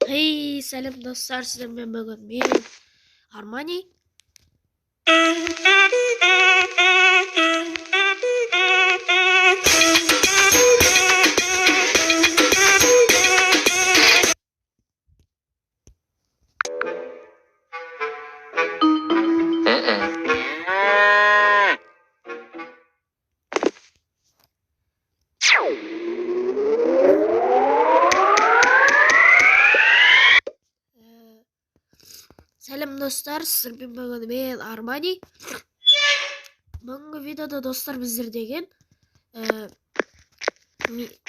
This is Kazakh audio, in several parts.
Hey, сәлем достар, сіздермен бүгін мен Армани. Сәлем достар, сіздермен бүгін мен Армани. Бүгінгі видеода достар біздер деген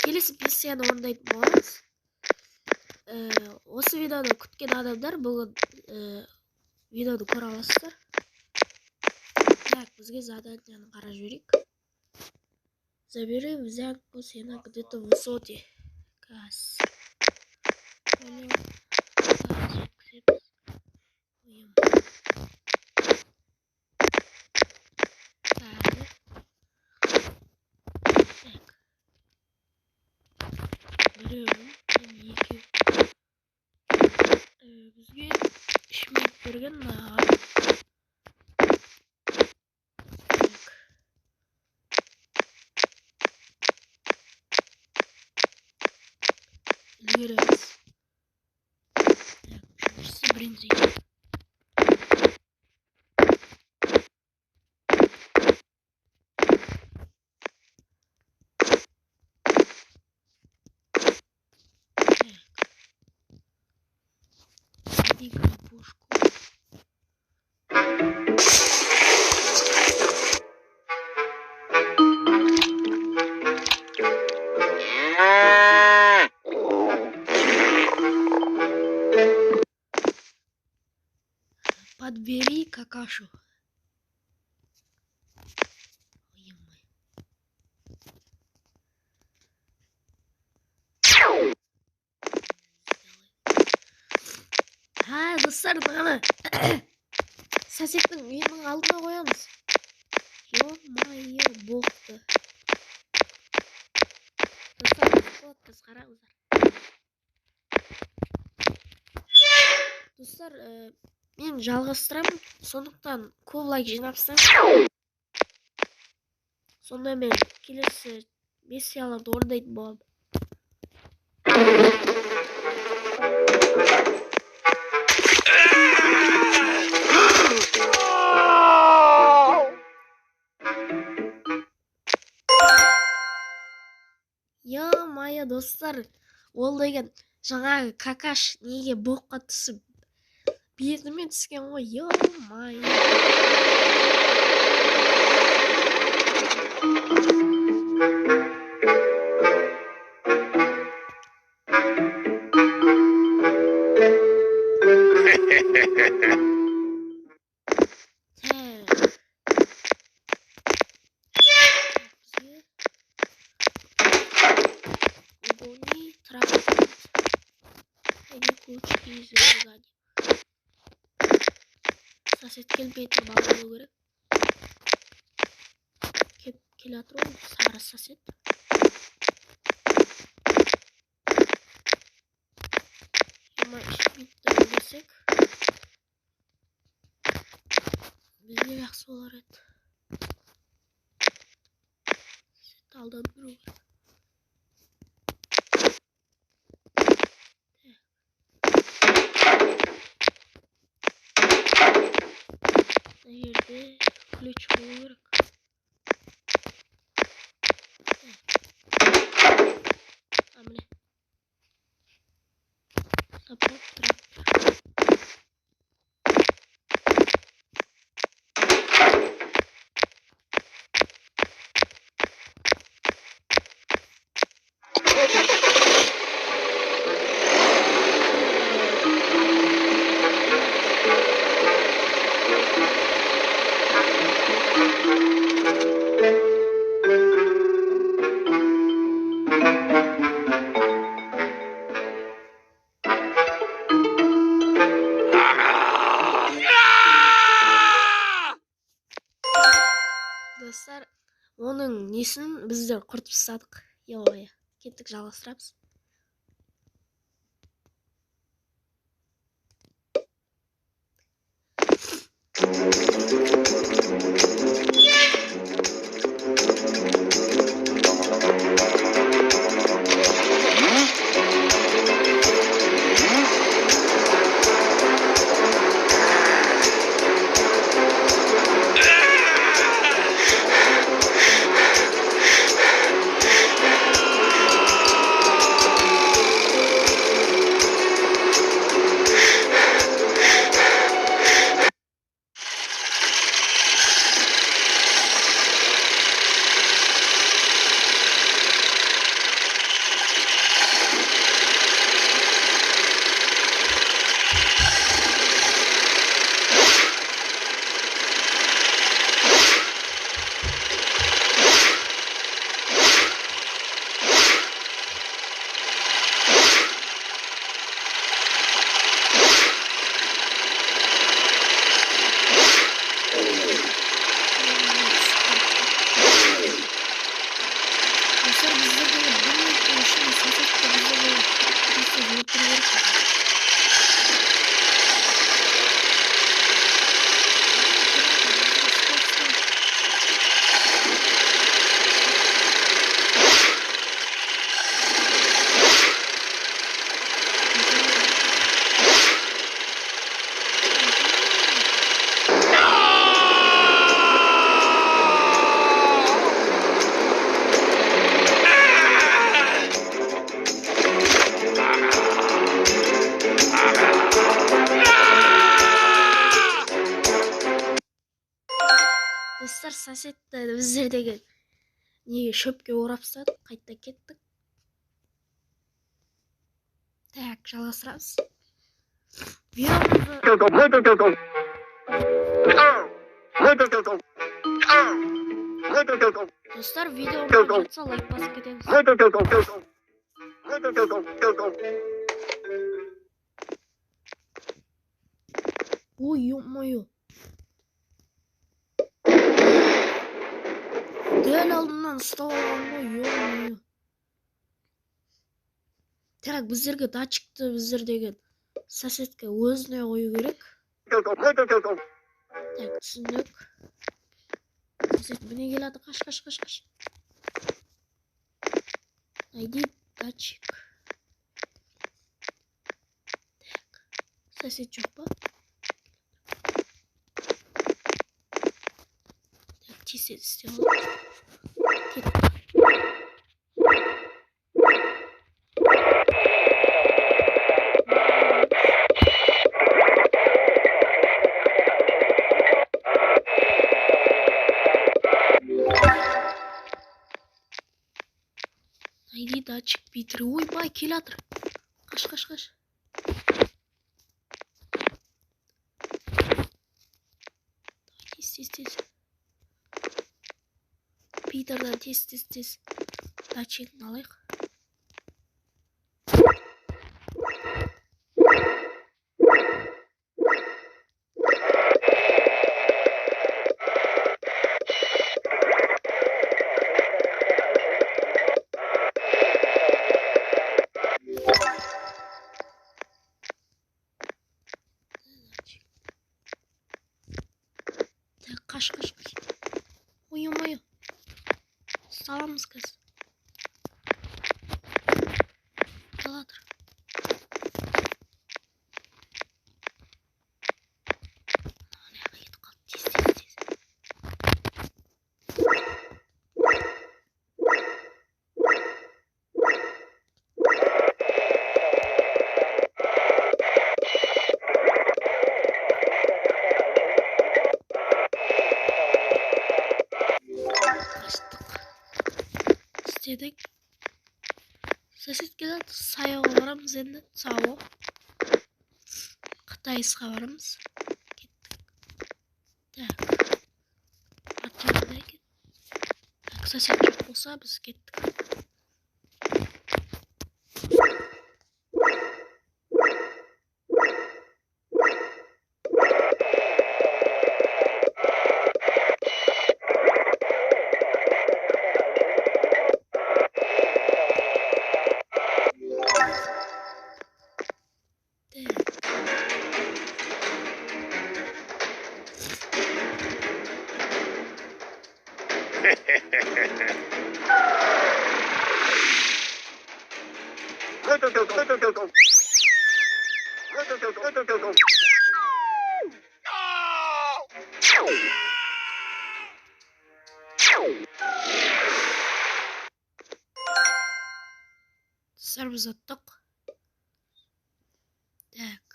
келесі миссияны орындайтын боламыз. Осы видеоны күткен адамдар бүгін видеоны көре аласыздар. Так, бізге заданияны қарап жіберейік. Заберем взятку сена где-то в высоте. Касс. Бізге ішмек берген маған. Үлгереміз. Үшіншісі бензин. Игропушку. Подбери какашу. Достар, бағана сосеттің үйінің алдына қоямыз. Ё-майо, боқты. Достар, біз қараңыздар. Достар, мен жалғастырамын, сондықтан көп лайк жинапсам. Сонда мен келесі миссияларды орындайтын боламын. Ё-майо, достар, ол деген жаңағы какаш неге боққа түсіп бетіме түскен ғой. Ё-майо. Сосед келмейтін бала болу керек. Келе жатыр ғой, сары сосед. Жиырма үш минутта үлгерсек, бізге жақсы болар еді. Сосед алдан тұру керек. Мына жерде ключ болу керек. Міне. Сапот трактор. Достар, оның несін біздер құртып тастадық. Кеттік, жалғастырамыз. Dostlar соседті біздердегі неге шөпке орап тастадық, қайта кеттік. Так, жалғастырамыз. Достар, видео жатса лайк басып кетеміз. Ой, ё-моё. Дәл алдымнан ұстап алған ғой, ё-моё. Так, біздерге датчикті біздердегі соседке өзіне қою керек. Так, түсіндік. Сосед міне келеді, қаш. Найди датчик. Так, сосед жоқ па? Так, тез істеп алайық. Кеттік. Найди датчик Питер. Ойбай, келатыр. Қаш. Тез. Питердан тез. Датчигін алайық. Қаш. Ой-ой-ой. Саламыз қазір. Қалатыр. Ана кетіп қалды. Тез. Істедік. Сосед келеді, саяуға барамыз енді, сауы. Қытайысқа барамыз. Кеттік. Так. Атжағында екен. Так, сосед жоқ болса, біз кеттік. Dostlar biz attık. Так.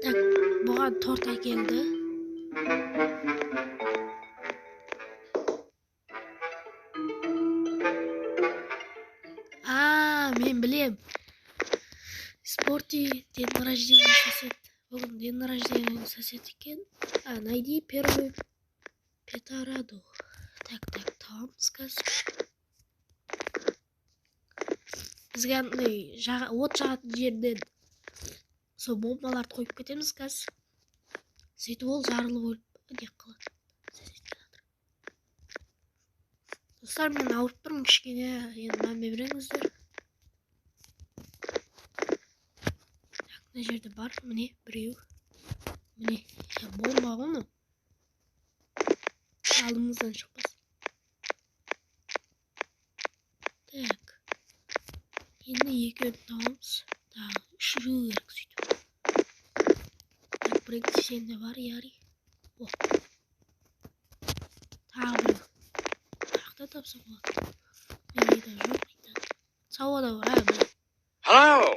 Так, бұған торт әкелді. Мен білем. Спорти день рождения сосед. Бүгін день рождения сосед екен. Найди первую петараду. Так, tamam қазір. Бізге от жағатын жерден сол бомбаларды қойып кетеміз қазір. Сөйтіп ол жарылып өліп не қылады. Достар, мен ауырып тұрмын кішкене, енді мән беріңіздер. Мына жерде бар, міне біреу. Міне, бомба ғой мынау. Алдымыздан шықпас. Так. Енді екеуін табамыз. Так, үшіру керек сөйтіп. Так, бірінші сенде бар, яри. О. Тағы біреу. Тақта тапса болады. Менде жоқ дейді. Сауада бар, бір. Hello.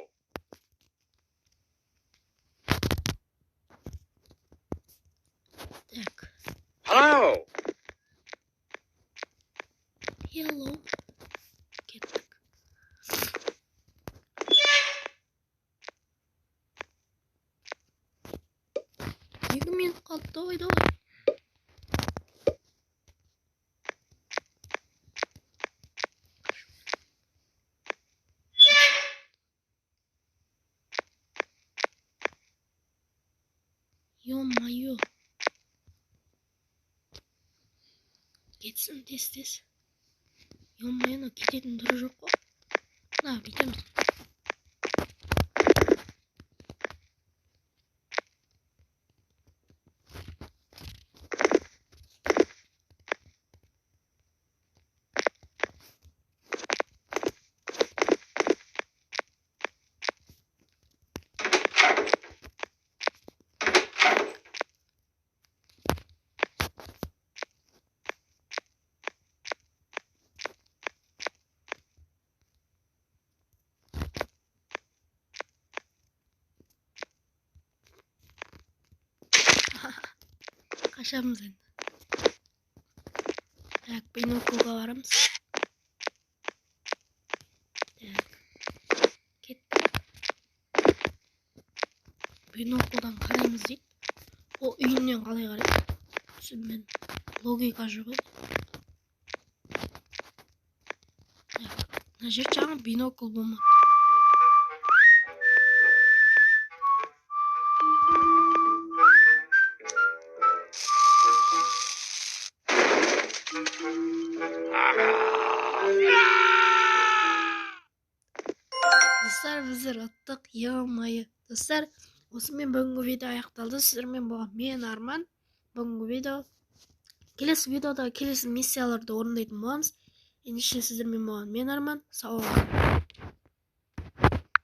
Так. Hello. Hello. Кеттік. Екі минут қалды, давай. Ё-моё. Кетсін тез. Ё-моё, кететін түрі жоқ қой. Бүйтеміз. Қашамыз енді. Так, биноклға барамыз. Так. Кеттік. Биноклдан қараймыз дейді. Ол үйінен қалай қарайды? Түсінмен логика жоқ еді. Так, мына жер жаңа бинокл болмады. Достар, біздер аттық, ё-моё. Достар, осымен бүгінгі видео аяқталды. Сіздермен болған мен Арман. Бүгінгі видео. Келесі видеода келесі миссияларды орындайтын боламыз. Ендеше сіздермен болған мен Арман. Сау болыңыздар.